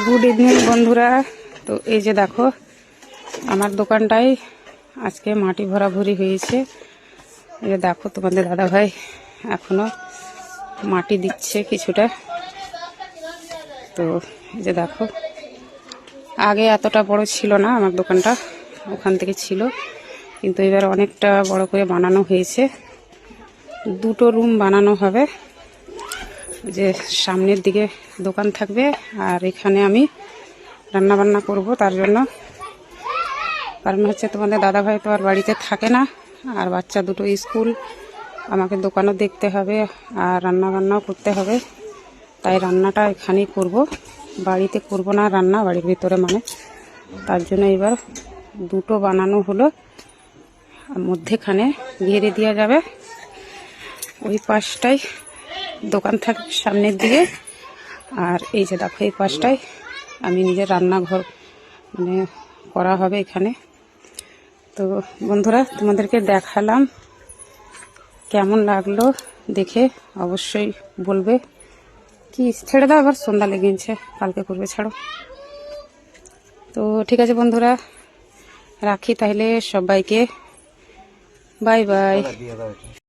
Good evening বন্ধুরা। তো এই যে দেখো আমার দোকানটায় আজকে মাটি ভরাভরি হয়েছে। এই যে দেখো তোমাদের দাদাভাই এখনো মাটি দিচ্ছে কিছুটা। তো এই যে দেখো আগে এতটা বড় ছিল না আমার দোকানটা, ওখান থেকে ছিল, কিন্তু এবার অনেকটা বড় করে বানানো হয়েছে। দুটো রুম বানানো হবে, যে সামনের দিকে দোকান থাকবে আর এখানে আমি রান্না বান্না করব। তার জন্য কারণ হচ্ছে তোমাদের দাদাভাই তো আর বাড়িতে থাকে না, আর বাচ্চা দুটো স্কুল, আমাকে দোকানও দেখতে হবে আর রান্না বান্নাও করতে হবে। তাই রান্নাটা এখানেই করব, বাড়িতে করব না রান্না, বাড়ির ভিতরে মানে। তার জন্য এবার দুটো বানানো হলো, মধ্যেখানে ঘিরে দেওয়া যাবে। ওই পাশটাই দোকান থাকবে সামনের দিকে, আর এই যে দেখো এই পাশটাই আমি নিজের রান্নাঘর মানে করা হবে এখানে। তো বন্ধুরা তোমাদেরকে দেখালাম, কেমন লাগলো দেখে অবশ্যই বলবে। কি ছেড়ে দাও, আবার সন্ধ্যা লেগেছে, কালকে করবে, ছাড়ো। তো ঠিক আছে বন্ধুরা, রাখি তাহলে, সবাইকে বাই বাই।